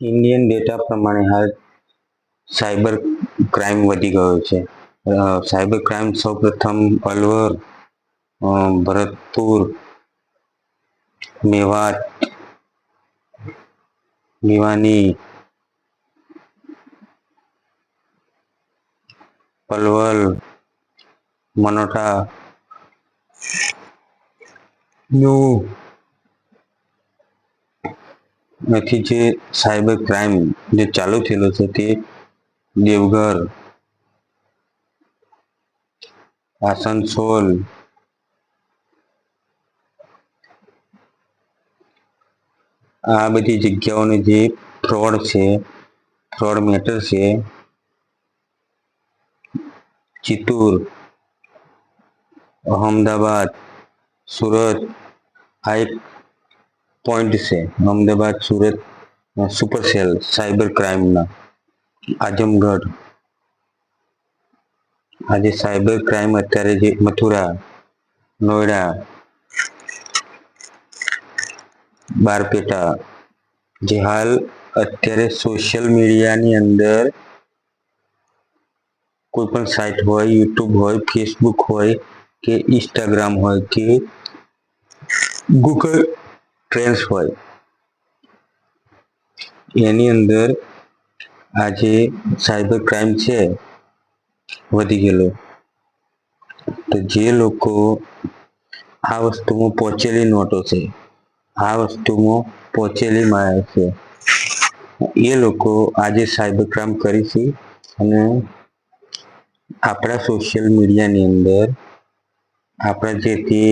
Indian data પ્રમાણે હાલ cyber crime વધી ગયો છે. સાયબર ક્રાઇમ સૌપ્રથમ અલવર, ભરતપુર, મેવાત, ભિવાની, પલવલ, મનોટા નું નથી જે સાયબર ક્રાઇમ જે ચાલુ થયેલો છે તે દેવઘર, આસનસોલ, આ બધી જગ્યાઓને જે ફ્રોડ છે, ફ્રોડ મેટર છે, ચિત્તૂર, અહમદાબાદ, સુરત આ એક પોઈન્ટ છે. Ahmedabad, Surat super cell cyber ક્રાઇમના, આઝમગઢ. આજે સાયબર ક્રાઇમ અત્યારે જે મથુરા, નોઈડા, બારપેટા જે હાલ અત્યારે સોશિયલ મીડિયાની અંદર કોઈ પણ સાઇટ હોય, યુટ્યુબ હોય, ફેસબુક હોય કે ઇન્સ્ટાગ્રામ હોય કે ગૂગલ ટ્રેન્ડ્સ હોય, એની અંદર આજે સાયબર ક્રાઇમ છે વધી ગયેલો. તો જે લોકો આ વસ્તુમાં પહોંચેલી નોટો છે, આ વસ્તુમાં પહોંચેલી માહિતી છે, એ લોકો આજે સાયબર ક્રાઇમ કરી છે અને આપણા સોશિયલ મીડિયાની અંદર આપણા જે તે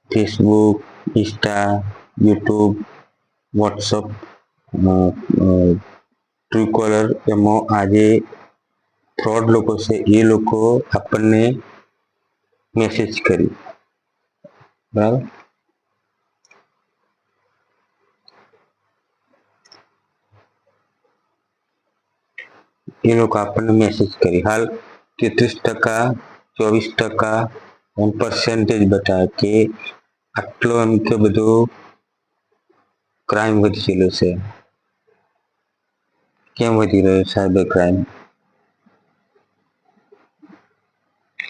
ફેસબુક, ઇન્સ્ટા, યુટ્યુબ, વોટ્સઅપ, ટ્રુકોલર એમાં આજે ફ્રોડ લોકો છે એ લોકો આપણને મેસેજ કરી, બરાબર. એ લોકો આપણને મેસેજ કરી હાલ 33%, 24% એમ પર્સન્ટેજ બતાવે કે આટલો એમ કે બધો ક્રાઇમ વધી ગયેલો છે. કેમ વધી રહ્યો સાયબર ક્રાઇમ?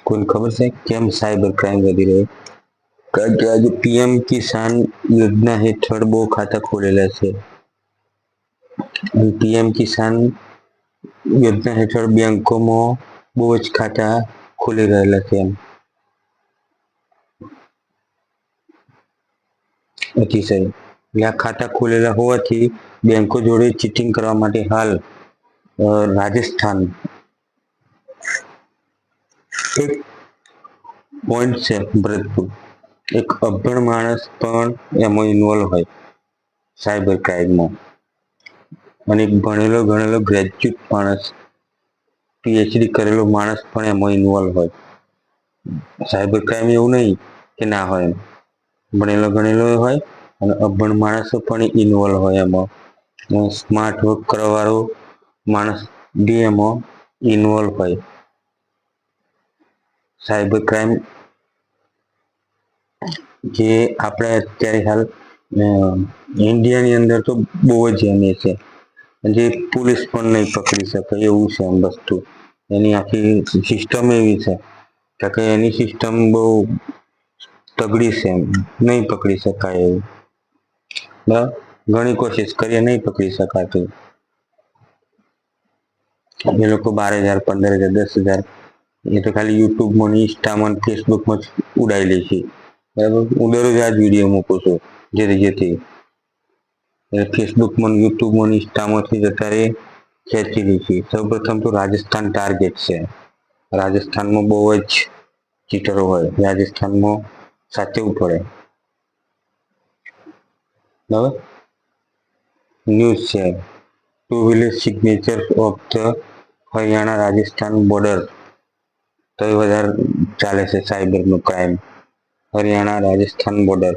કોઈને ખબર છે કેમ સાયબર ક્રાઇમ વધી રહ્યો? કારણ કે આજે પીએમ કિસાન યોજના હેઠળ બહુ ખાતા ખોલેલા છે. પીએમ કિસાન યોજના હેઠળ બેંકોમાં બહુ જ ખાતા ખુલી રહેલા છે. અતિશય એટલે આ ખાતા ખોલેલા હોવાથી બેંકો જોડે ચીટિંગ કરવા માટે હાલ રાજસ્થાન એક પોઈન્ટ છે. ભરતપુર એક અભણ માણસ પણ એમાં ઇન્વોલ્વ હોય સાયબર ક્રાઇમમાં, અને એક ભણેલો ગણેલો ગ્રેજ્યુએટ માણસ, પીએચડી કરેલો માણસ પણ એમાં ઇન્વોલ્વ હોય. સાયબર ક્રાઇમ એવું નહીં કે ના હોય, ભણેલો ગણેલો હોય અને અભણ માણસો પણ ઇન્વોલ્વ હોય એમાં. સ્માર્ટ વર્ક કરવાવાળો માણસ બી એમાં ઇન્વોલ્વ હોય. સાયબર ક્રાઇમ જે આપણે અત્યારે હાલ ઇન્ડિયાની અંદર તો બહુ જ એની છે, જે પોલીસ પણ નહીં પકડી શકે એવું છે. એમ વસ્તુ એની આખી સિસ્ટમ એવી છે કે એની સિસ્ટમ બહુ તગડી છે, એમ નહીં પકડી શકાય એવું. બરાબર, ઘણી કોશિશ કરીએ નહીં પકડી શકાતું. એ લોકો 12,000, 15,000, 10,000 એ તો ખાલી યુટ્યુબમાં, ઇન્સ્ટામાં, ફેસબુકમાં ઉડાવી લે છે. બરાબર, હું દરરોજ આ જ વિડીયો મૂકું છું જેથી ફેસબુકમાં, યુટ્યુબમાં, ઇન્સ્ટામાંથી અત્યારે ખેંચી લે છે. સૌપ્રથમ તો રાજસ્થાન ટાર્ગેટ છે. રાજસ્થાનમાં બહુ જ ચીટરો હોય, રાજસ્થાનમાં સાચવવું પડે. બરાબર, ન્યૂઝ છે 2 village signature of the Haryana Rajasthan border. તો એ વધારે ચાલે છે સાયબરનું crime. Haryana Rajasthan border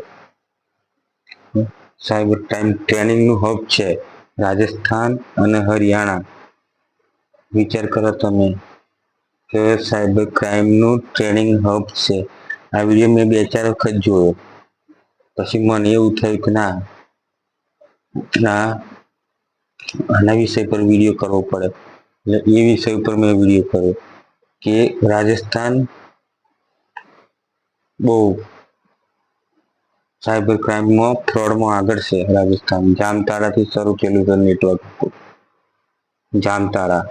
cyber crime ટ્રેનિંગનું હબ છે રાજસ્થાન અને હરિયાણા. વિચાર કરો તમે કે સાયબર ક્રાઇમનું ટ્રેનિંગ હબ છે. આ વિડીયો મેં 2-4 વખત જોયો, પછી મને એવું થયું કે ના આના વિષય પર વિડીયો કરવો પડે, એટલે એ વિષય ઉપર મેં વિડીયો કર્યો કે રાજસ્થાન બહુ સાયબર ક્રાઇમમાં ફ્રોડમાં આગળ છે. રાજસ્થાન જામતારાથી શરૂ થયેલું છે નેટવર્ક, જામતારા,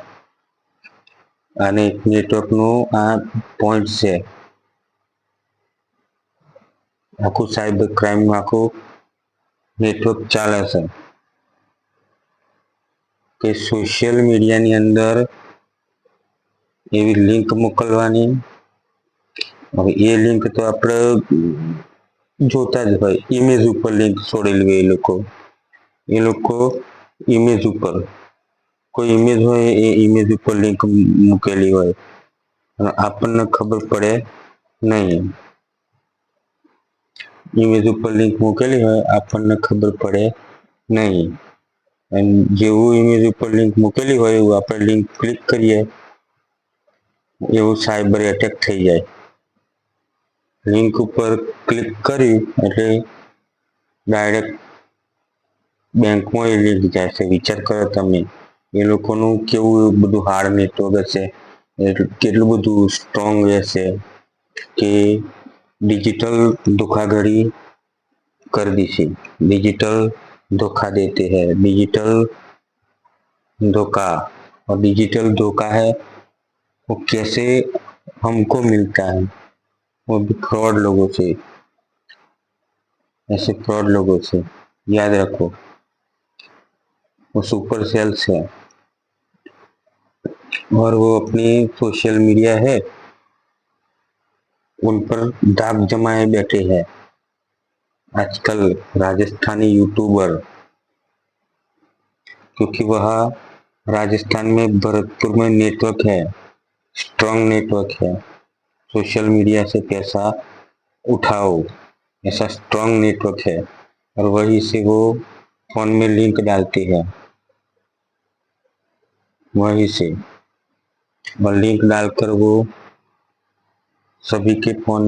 અને નેટવર્કનું આ પોઈન્ટ છે. આખું સાયબર ક્રાઇમનું આખું નેટવર્ક ચાલે છે કે સોશિયલ મીડિયાની અંદર એવી લિંક મોકલવાની. હવે એ લિંક તો આપણે જોતા જ હોય, ઇમેજ ઉપર લિંક છોડેલી હોય. એ લોકો ઇમેજ ઉપર કોઈ ઇમેજ હોય, એ ઇમેજ ઉપર લિંક મૂકેલી હોય અને આપણને ખબર પડે નહીં. ઇમેજ ઉપર લિંક મૂકેલી હોય, આપણને ખબર પડે નહીં. અને જેવું ઇમેજ ઉપર લિંક મૂકેલી હોય એવું આપણે લિંક ક્લિક કરીએ, એવું સાયબર એટેક થઈ જાય. લિંક ઉપર ક્લિક કરી એટલે ડાયરેક્ટ બેંકમાં એ લિંક જાય છે. વિચાર કરો તમે, એ લોકોનું કેવું બધું હાર્ડ નેટવર્ક હશે, કેટલું બધું સ્ટ્રોંગ હશે કે डिजिटल धोखाधड़ी कर दी थी। डिजिटल धोखा देते हैं, डिजिटल धोखा। और डिजिटल धोखा है वो कैसे हमको मिलता है, वो भी फ्रॉड लोगों से, ऐसे फ्रॉड लोगों से याद रखो। वो सुपर सेल्स है और वो अपनी सोशल मीडिया है उन पर दाग जमाए बैठे हैं आजकल राजस्थानी यूट्यूबर, क्योंकि वह राजस्थान में भरतपुर में नेटवर्क है, स्ट्रॉन्ग नेटवर्क है। सोशल मीडिया से पैसा उठाओ, ऐसा स्ट्रॉन्ग नेटवर्क है, और वहीं से वो फोन में लिंक डालते हैं, वहीं से, और लिंक डालकर वो सभी के फोन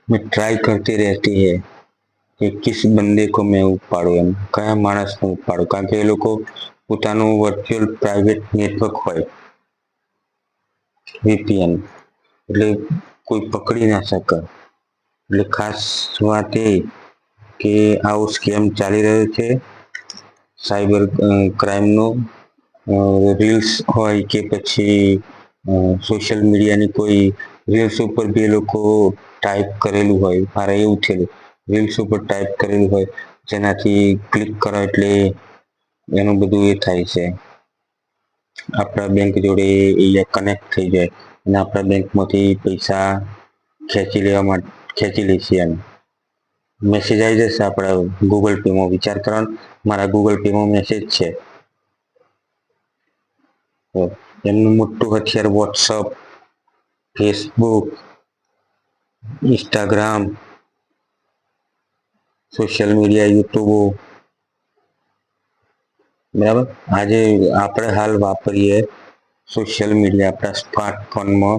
में ट्राई करते रहते हैं કે કિસ બંદે કો મેં ઉપાડું, એમ કયા માણસને ઉપાડું. કારણ કે એ લોકો પોતાનું વર્ચ્યુઅલ પ્રાઇવેટ નેટવર્ક હોય, વીપીએન, એટલે કોઈ પકડી ના શકે. એટલે ખાસ વાત એ કે આવો સ્કેમ ચાલી રહ્યો છે સાયબર ક્રાઇમનો. રીલ્સ હોય કે પછી સોશિયલ મીડિયાની કોઈ રીલ્સ ઉપર બી એ લોકો ટાઈપ કરેલું હોય. મારે એવું થયેલું, રીલ્સ ઉપર ટાઈપ કરેલું હોય, જેનાથી ક્લિક કરો એટલે એનું બધું એ થાય છે, આપણા બેંક જોડે એ કનેક્ટ થઈ જાય અને આપણા બેંકમાંથી પૈસા ખેંચી લે છે. એમ મેસેજ આવી જશે આપણા ગૂગલ પેમાં. વિચાર કરવાનો, મારા ગૂગલ પેમાં મેસેજ છે. એમનું મોટું હથિયાર WhatsApp, Facebook, Instagram, social media, યુટ્યુબો, બરાબર. આજે આપણે હાલ વાપરીએ સોશિયલ મીડિયા આપણા સ્માર્ટફોનમાં,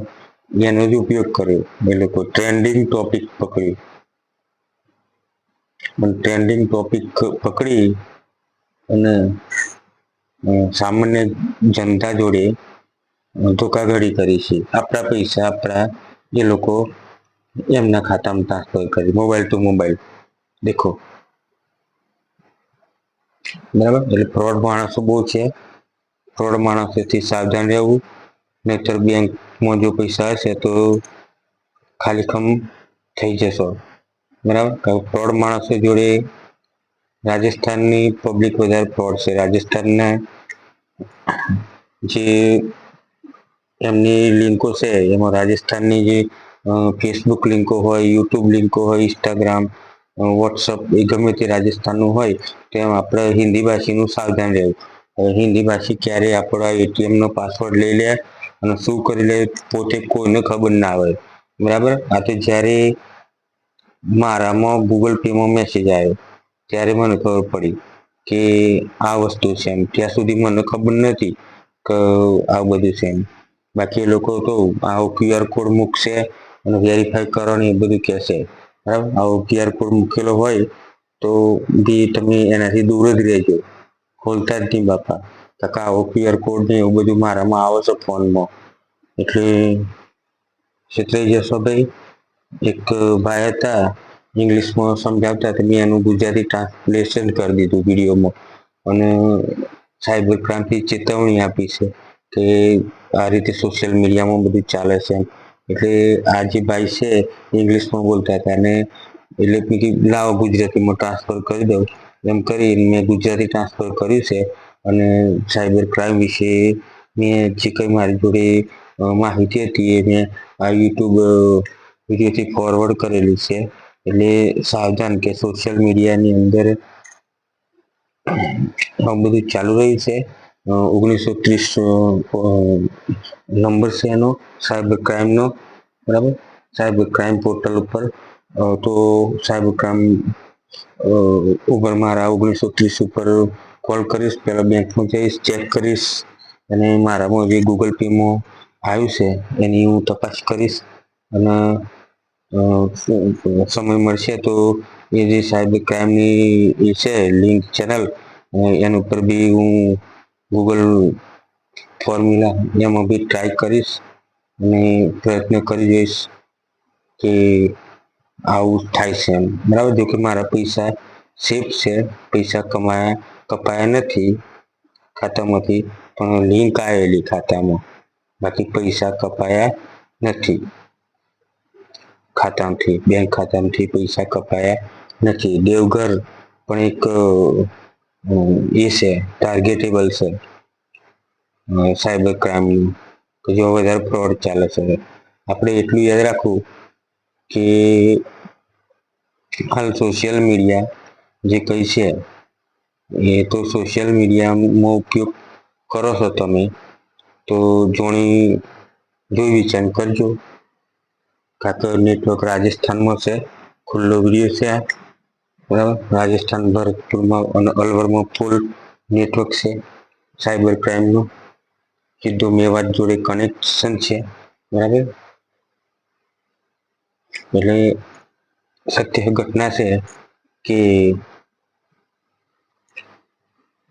એનો જ ઉપયોગ કર્યો. એ લોકો ટ્રેન્ડિંગ ટોપિક પકડ્યું, ટ્રેન્ડિંગ ટોપિક પકડી અને સામાન્ય જનતા જોડે ધોખાધડી કરી છે. આપણા પૈસા એ લોકો એમના ખાતામાં ટ્રાન્સફર કરી, મોબાઈલ ટુ મોબાઈલ. દેખો, બરાબર. એટલે ફ્રોડ માણસો બહુ છે. ફ્રોડ માણસોથી સાવધાન રહેવું, નહીતર બેંકમાં જો પૈસા હશે તો ખાલીખમ થઈ જશો, બરાબર. ફ્રોડ માણસો જોડે રાજસ્થાનની પબ્લિક વધારે ફ્રોડ છે. રાજસ્થાનના જે એમની લિંકો છે એમાં રાજસ્થાનની જે ફેસબુક લિંકો હોય, યુટ્યુબ લિંકો હોય, ઇન્સ્ટાગ્રામ, વોટ્સઅપ, એ ગમે તે રાજસ્થાનનું હોય, તેમ આપણે હિન્દી ભાષીનું સાવધાન રહેવું. હિન્દી ભાષી ક્યારેય આપણા એટીએમનો પાસવર્ડ લઈ લે અને શું કરી લે પોતે કોઈને ખબર ના હોય, બરાબર. આ તો જ્યારે મારામાં ગૂગલ પેમાં મેસેજ આવ્યો ત્યારે મને ખબર પડી કે આ વસ્તુ છે એમ. ત્યાં સુધી મને ખબર નથી કે આવું બધું છે એમ. બાકી એ લોકો તો આવો QR કોડ મૂકશે અને વેરીફાઈ કરવાની એ બધું કહેશે, બરાબર. આવો QR કોડ મૂકેલો હોય તો બી તમે એનાથી દૂર જ રહેજો. ખોલતા જ નહીં બાપા. કાકા આવો QR કોડ ને એવું બધું મારામાં આવે છે ફોનમાં, એટલે છેતરાઈ જશો ભાઈ. એક ભાઈ હતા, ઇંગ્લિશમાં સમજાવતા હતા, મેં એનું ગુજરાતી ટ્રાન્સલેશન કરી દીધું વિડીયોમાં, અને સાયબર ક્રાઇમથી ચેતવણી આપી છે કે આ રીતે સોશિયલ મીડિયામાં બધું ચાલે છે. એટલે આ જે ભાઈ છે ઇંગ્લિશમાં બોલતા હતા, અને એટલે મેં કીધું લાવો ગુજરાતીમાં ટ્રાન્સફર કરી દઉં. એમ કરી મેં ગુજરાતી ટ્રાન્સફર કર્યું છે, અને સાયબર ક્રાઇમ વિશે મેં જે કંઈ મારી જોડે માહિતી હતી એ મેં આ યુટ્યુબ વિડીયોથી ફોરવર્ડ કરેલી છે. એટલે સાવધાન કે સોશિયલ મીડિયાની અંદર બધું ચાલુ રહ્યું છે. 1930 નંબર છે એનો સાયબર ક્રાઇમનો, બરાબર. સાયબર ક્રાઇમ પોર્ટલ ઉપર તો સાયબર ક્રાઇમ ઉપર મારા 1930 ઉપર કોલ કરીશ, પહેલાં બેંકમાં જઈશ, ચેક કરીશ, અને મારામાં જે ગૂગલ પેમાં આવ્યું છે એની હું તપાસ કરીશ. અને સમય મળશે તો એ જે સાયબર ક્રાઇમની એ છે લિંક ચેનલ, એના ઉપર બી હું ગૂગલ ફોર્મ્યુલા એમાં બી ટ્રાય કરીશ, અને પ્રયત્ન કરી જોઈશ કે આવું થાય છે એમ, બરાબર. જો કે મારા પૈસા સેફ છે, પૈસા કપાયા નથી ખાતામાંથી, પણ લિંક આવેલી ખાતામાં, બાકી પૈસા કપાયા નથી ખાતામાંથી, બેંક ખાતામાંથી પૈસા કપાયા નથી. દેવઘર પણ એક એ છે, ટાર્ગેટેબલ છે સાયબર ક્રાઇમનું, કે જો વધારે ફ્રોડ ચાલે છે. આપણે એટલું યાદ રાખવું કે હાલ સોશિયલ મીડિયા જે કંઈ છે એ તો સોશિયલ મીડિયામાં ઉપયોગ કરો છો તમે તો જોઈ વિચાર કરજો. કાં નેટવર્ક રાજસ્થાનમાં છે, ખુલ્લો વિડીયો છે આ, બરાબર. રાજસ્થાન, ભરતપુરમાં અને અલવરમાં ફૂલ નેટવર્ક છે સાયબર ક્રાઇમનું, સીધો મેવાત જોડે કનેક્શન છે, બરાબર. એટલે સત્ય ઘટના છે કે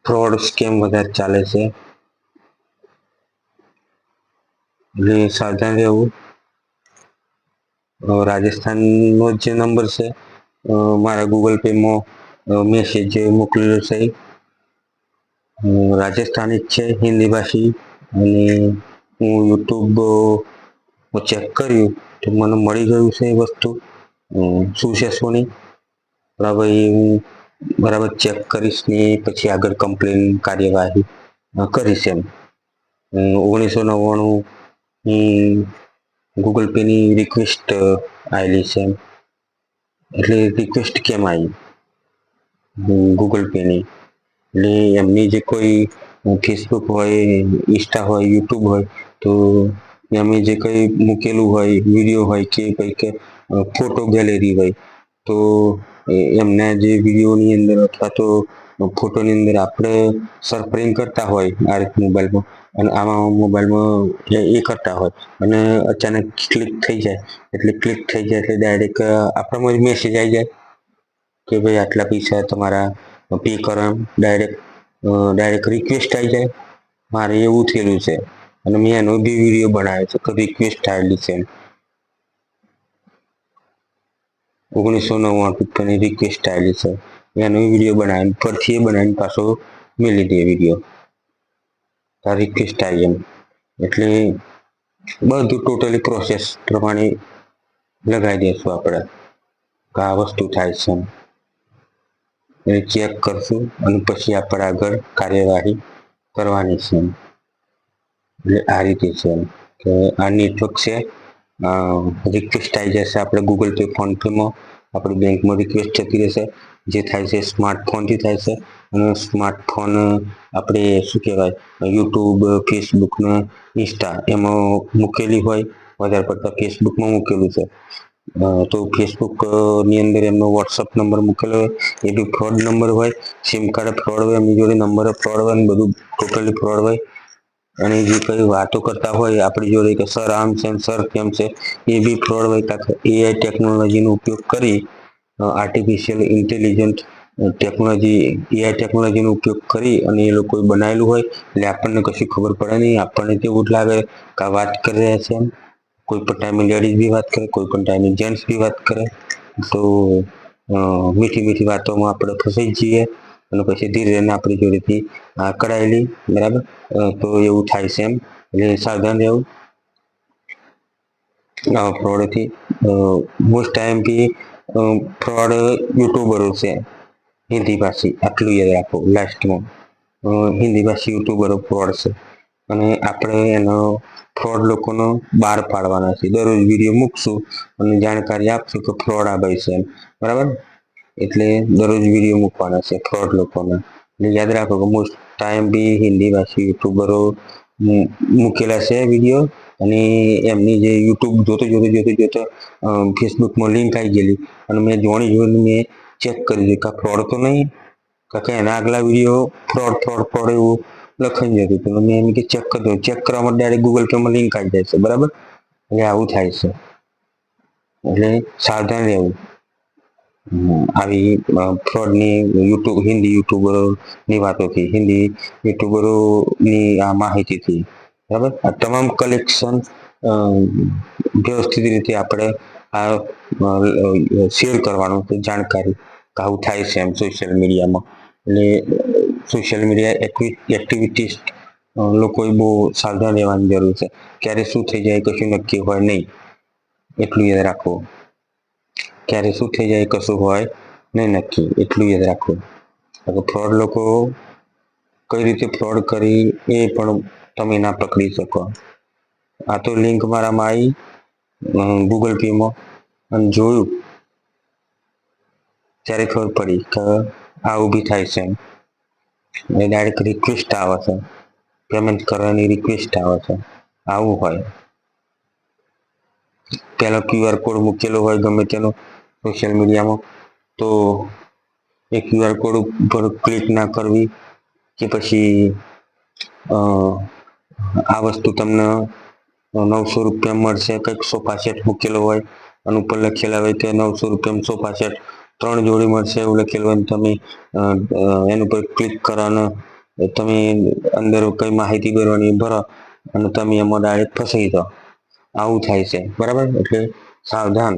ફ્રોડ સ્કેમ વધારે ચાલે છે, એટલે સાવધાન રહેવું. રાજસ્થાનનો જે નંબર છે, મારા ગૂગલ પેમાં મેસેજ મોકલેલો છે, રાજસ્થાની જ છે, હિન્દી ભાષી. અને હું યુટ્યુબ ચેક કર્યું તો મને મળી ગયું છે એ વસ્તુ શું છે શું નહીં, બરાબર. એ હું બરાબર ચેક કરીશ ને પછી આગળ કમ્પ્લેન કાર્યવાહી કરીશ એમ. 1999 ગૂગલ પેની રિક્વેસ્ટ આવેલી છે, એટલે રિક્વેસ્ટ કેમ આવી ગૂગલ પેની, એટલે એમની જે કોઈ ફેસબુક હોય, ઇન્સ્ટા હોય, યુટ્યુબ હોય, તો એમની જે કંઈ મૂકેલું હોય વિડીયો હોય કે કંઈક ફોટો ગેલેરી હોય, તો એમના જે વિડીયોની અંદર અથવા તો ફોટોની અંદર આપણે સરફરિંગ કરતા હોય આ રીતે મોબાઈલમાં, અને આમાં મોબાઈલમાં એ કરતા હોય અને અચાનક ક્લિક થઈ જાય, એટલે ડાયરેક્ટ આપણામાં જ મેસેજ આવી જાય કે ભાઈ આટલા પૈસા તમારા પે કરો એમ, ડાયરેક્ટ રિક્વેસ્ટ આવી જાય. મારે એવું થયેલું છે, અને મેં એનો બી વિડીયો બનાવ્યો છે કે રિક્વેસ્ટ આવેલી છે 1999 રૂપિયાની રિક્વેસ્ટ આવેલી છે, એનો વિડીયો બનાવીને ફરીથી બનાવીને પાછો મેલી દે વિડીયો, આ રિક્વેસ્ટ આવી એમ. એટલે બધું ટોટલી પ્રોસેસ પ્રમાણે લગાવી દઈશું આપણે કે આ વસ્તુ થાય છે એમ. એ ચેક કરશું અને પછી આપણે આગળ કાર્યવાહી કરવાની છે એમ. એટલે આ રીતે છે એમ કે આ નેટવર્ક છે, રિક્વેસ્ટ આવી જશે આપણે ગૂગલ પે, ફોન પેમાં, આપણી બેંકમાં રિક્વેસ્ટ જતી રહેશે. જે થાય છે સ્માર્ટફોનથી થાય છે, અને સ્માર્ટફોન આપણે શું કહેવાય યુટ્યુબ, ફેસબુક ને ઇન્સ્ટા એમાં મૂકેલી હોય, વધારે પડતા ફેસબુકમાં મૂકેલું છે, તો ફેસબુકની અંદર એમનો વોટ્સઅપ નંબર મૂકેલો હોય, એ બી ફ્રોડ નંબર હોય, સિમ કાર્ડ ફ્રોડ હોય, એમની જોડે નંબર ફ્રોડ હોય, અને બધું ટોટલી ફ્રોડ હોય. અને જે કંઈ વાતો કરતા હોય આપણી જોડે કે સર આમ છે સર કેમ છે, એ બી ફ્રોડ હોય. કાં AI ટેકનોલોજીનો ઉપયોગ કરી આર્ટિફિશિયલ ઇન્ટેલિજન્ટ ટેકનોલોજી એઆઈ ટેકનોલોજીનો ઉપયોગ કરી અને એ લોકોએ બનાવેલું હોય એટલે આપણને કશું ખબર પડે નહીં. આપણને કેવું જ લાગે કે આ વાત કરી રહ્યા છે એમ. કોઈ પણ ટાઈમે લેડીઝ બી વાત કરે, કોઈ પણ ટાઈમે જેન્ટ્સ બી વાત કરે. તો મીઠી મીઠી વાતોમાં આપણે ફસાઈ જઈએ અને પછી ધીરે આપણી જોડેથી કરાયેલી, બરાબર. તો એવું થાય છે એમ, એટલે સાવધાન રહેવું ફ્રોડથી. મોસ્ટ ટાઈમ બી ફ્રોડ યુટ્યુબરો છે હિન્દી ભાષી, આટલું યાદ રાખો લાસ્ટમાં. હિન્દી ભાષી યુટ્યુબરો ફ્રોડ છે અને આપણે એનો ફ્રોડ લોકોનો બહાર પાડવાના છે. દરરોજ વિડીયો મૂકશું અને જાણકારી આપશું કે ફ્રોડ આ ભાઈ છે એમ, બરાબર. એટલે દરરોજ વિડીયો મૂકવાના છે ફ્રોડ લોકોના. એટલે યાદ રાખો કે મોસ્ટ ટાઈમ બી હિન્દી ભાષી યુટ્યુબરો મૂકેલા છે વિડીયો, અને એમની જે યુટ્યુબ જોતો ફેસબુકમાં લિંક આવી ગયેલી અને મેં જોઈને મેં ચેક કરી કે ફ્રોડ તો નહીં, કારણ કે એના આગલા વિડીયો ફ્રોડ એવું લખાઈ જતું હતું. મેં એમ કે ચેક કરી દઉં. ચેક કરવા માટે ડાયરેક્ટ ગૂગલ પેમાં લિંક આવી જાય છે, બરાબર. એટલે આવું થાય છે, એટલે સાવધાન રહેવું આવી ફ્રોડની હિન્દી યુટ્યુબરોની વાતોથી, હિન્દી યુટ્યુબરોની આ માહિતીથી, બરાબર. આ તમામ કલેક્શન વ્યવસ્થિત રીતે આપણે આ શેર કરવાનું છે જાણકારી, કે આવું થાય છે એમ સોશિયલ મીડિયામાં. એટલે સોશિયલ મીડિયા એક્ટિવિટીઝ લોકોએ બહુ સાવધાન રહેવાની જરૂર છે. ક્યારે શું થઈ જાય કશું નક્કી હોય નહીં, એટલું યાદ રાખવું. ક્યારે શું થઈ જાય કશું હોય નહીં નક્કી, એટલું યાદ રાખવું. ફ્રોડ લોકો કઈ રીતે ફ્રોડ કરી એ પણ તમે ના પકડી શકો. આ તો લિંક મારામાં આવી ગૂગલ પેમાં અને જોયું ત્યારે ખબર પડી કે આ ઊભી થાય છે એમ. એ ડાયરેક્ટ રિક્વેસ્ટ આવે છે, પેમેન્ટ કરવાની રિક્વેસ્ટ આવે છે. આવું હોય. પેલો QR કોડ મૂકેલો હોય ગમે તેનો સોશિયલ મીડિયામાં, તો એ QR કોડ ઉપર ક્લિક ના કરવી, કે પછી આ વસ્તુ તમને 900 રૂપિયા મળશે, કંઈક સોફા સેટ મૂકેલો હોય અને ઉપર લખેલા હોય કે 900 રૂપિયામાં સોફા સેટ 3 જોડી મળશે એવું લખેલું હોય. તમે એના ઉપર ક્લિક કરો અને તમે અંદર કઈ માહિતી ભરવાની ભરો અને તમે એમાં ડાયરેક્ટ ફસાઈ જાઓ. આવું થાય છે, બરાબર. એટલે સાવધાન.